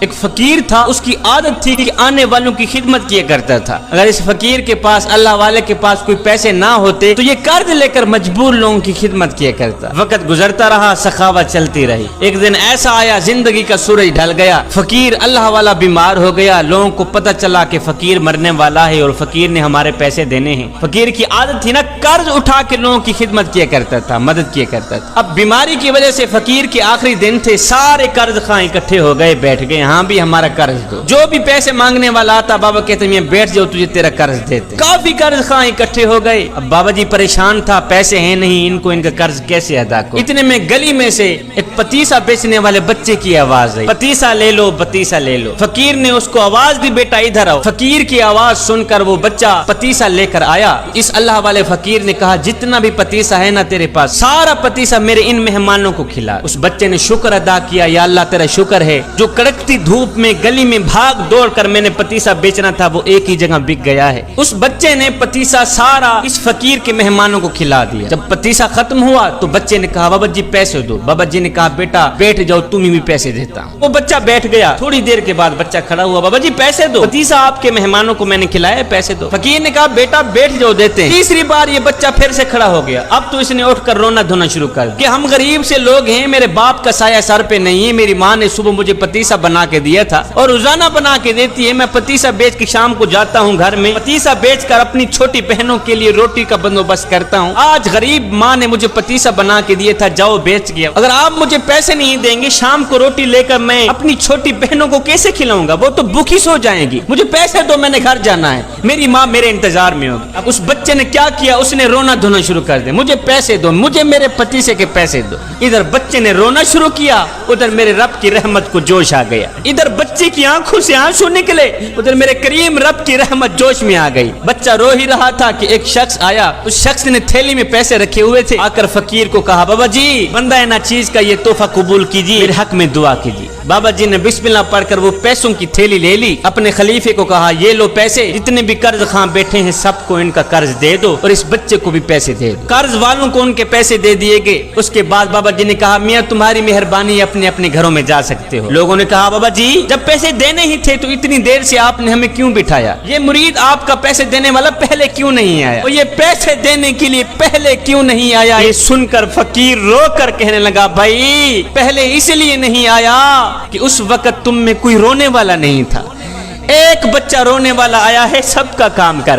ایک فقیر تھا، اس کی عادت تھی کہ آنے والوں کی خدمت کیا کرتا تھا۔ اگر اس فقیر کے پاس، اللہ والے کے پاس کوئی پیسے نہ ہوتے تو یہ قرض لے کر مجبور لوگوں کی خدمت کیا کرتا۔ وقت گزرتا رہا، سخاوت چلتی رہی۔ ایک دن ایسا آیا، زندگی کا سورج ڈھل گیا، فقیر اللہ والا بیمار ہو گیا۔ لوگوں کو پتہ چلا کہ فقیر مرنے والا ہے اور فقیر نے ہمارے پیسے دینے ہیں۔ فقیر کی عادت تھی نا، قرض اٹھا کے لوگوں کی خدمت کیا کرتا تھا، مدد کیا کرتا تھا۔ اب بیماری کی وجہ سے فقیر کے آخری دن تھے، سارے قرض خواہ اکٹھے ہو گئے، بیٹھ گئے، ہاں بھی ہمارا قرض دو۔ جو بھی پیسے مانگنے والا آتا، بابا کہتے ہیں بیٹھ جاؤ، تجھے تیرا قرض دیتے۔ کافی قرض خواہ اکٹھے ہو گئے۔ اب بابا جی پریشان تھا، پیسے ہیں نہیں، ان کو ان کا قرض کیسے ادا کرو۔ اتنے میں گلی میں سے ایک پتیسا بیچنے والے بچے کی آواز آئی، پتیسا لے لو، پتیسا لے لو۔ فقیر نے اس کو آواز دی، بیٹا ادھر آؤ۔ فقیر کی آواز سن کر وہ بچہ پتیسا لے کر آیا۔ اس اللہ والے فقیر نے کہا جتنا بھی پتیسا ہے نا تیرے پاس، سارا پتیسا میرے ان مہمانوں کو کھلا۔ اس بچے نے شکر ادا کیا، یا اللہ تیرا شکر ہے، جو کڑکتی دھوپ میں گلی میں بھاگ دوڑ کر میں نے پتیسا بیچنا تھا وہ ایک ہی جگہ بک گیا ہے۔ اس بچے نے پتیسا سارا اس فقیر کے مہمانوں کو کھلا دیا۔ جب پتیسا ختم ہوا تو بچے نے کہا بابا جی پیسے دو۔ بابا جی نے کہا بیٹا بیٹھ جاؤ، تمہیں بھی پیسے دیتا ہوں۔ وہ بچہ بیٹھ گیا۔ تھوڑی دیر کے بعد بچہ کھڑا ہوا، بابا جی پیسے دو، پتیسا آپ کے مہمانوں کو میں نے کھلایا، پیسے دو۔ فقیر نے کہا بیٹا بیٹھ جاؤ، دیتے ہیں۔ تیسری بار یہ بچہ پھر سے کھڑا ہو گیا۔ اب تو اس نے اٹھ کر رونا دھونا شروع کر دیا کہ ہم غریب سے لوگ ہیں، میرے باپ کا سایہ سر پہ نہیں ہے، میری ماں نے صبح مجھے پتیسا بنا کے دیا تھا اور روزانہ بنا کے دیتی ہے، میں پتیسا بیچ کے شام کو جاتا ہوں گھر میں، پتیسا بیچ کر اپنی چھوٹی بہنوں کے لیے روٹی کا بندوبست کرتا ہوں۔ آج غریب ماں نے مجھے پتیسا بنا کے دیا تھا، جاؤ بیچ گیا۔ اگر آپ مجھے پیسے نہیں دیں گے، شام کو روٹی لے کر میں اپنی چھوٹی بہنوں کو کیسے کھلاؤں گا؟ وہ تو بھوکی سو جائیں گی۔ مجھے پیسے دو، میں نے گھر جانا ہے، میری ماں میرے انتظار میں ہوگی۔ اب اس بچے نے کیا کیا؟ اس نے رونا دھونا شروع کر دیا، مجھے پیسے دو، مجھے میرے پتیسے کے پیسے دو۔ ادھر بچے نے رونا شروع کیا، ادھر میرے رب کی رحمت کو جوش آ گیا۔ ادھر بچے کی آنکھوں سے آنسو نکلے، ادھر میرے کریم رب کی رحمت جوش میں آ گئی۔ بچہ رو ہی رہا تھا کہ ایک شخص آیا، اس شخص نے تھیلی میں پیسے رکھے ہوئے تھے، آ کر فقیر کو کہا بابا جی بندہ ہے نا چیز کا یہ تحفہ قبول کیجیے، میرے حق میں دعا کیجیے۔ بابا جی نے بسم اللہ پڑھ کر وہ پیسوں کی تھیلی لے لی، اپنے خلیفے کو کہا یہ لو پیسے، جتنے بھی قرض خواہ بیٹھے ہیں سب کو ان کا قرض دے دو اور اس بچے کو بھی پیسے دے دو۔ قرض والوں کو ان کے پیسے دے دیے گئے۔ اس کے بعد بابا جی نے کہا میاں تمہاری مہربانی، اپنے اپنے گھروں میں جا سکتے ہو۔ لوگوں نے کہا بابا جی جب پیسے دینے ہی تھے تو اتنی دیر سے آپ نے ہمیں کیوں بٹھایا؟ یہ مرید آپ کا پیسے دینے والا پہلے کیوں نہیں آیا؟ اور یہ پیسے دینے کے لیے پہلے کیوں نہیں آیا؟ یہ سن کر فقیر رو کر کہنے لگا بھائی پہلے اس لیے نہیں آیا کہ اس وقت تم میں کوئی رونے والا نہیں تھا، ایک بچہ رونے والا آیا ہے، سب کا کام کر گیا۔